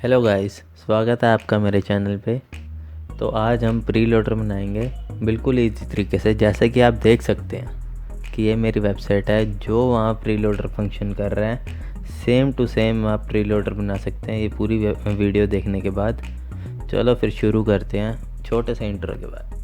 Hello guys, स्वागत है आपका मेरे चैनल पे। तो आज हम प्रीलोडर बनाएंगे बिल्कुल इजी तरीके से। जैसे कि आप देख सकते हैं कि ये मेरी वेबसाइट है जो वहाँ प्रीलोडर फंक्शन कर रहा है। सेम टू सेम आप प्रीलोडर बना सकते हैं ये पूरी वीडियो देखने के बाद। चलो फिर शुरू करते हैं छोटे से इंट्रो के बाद।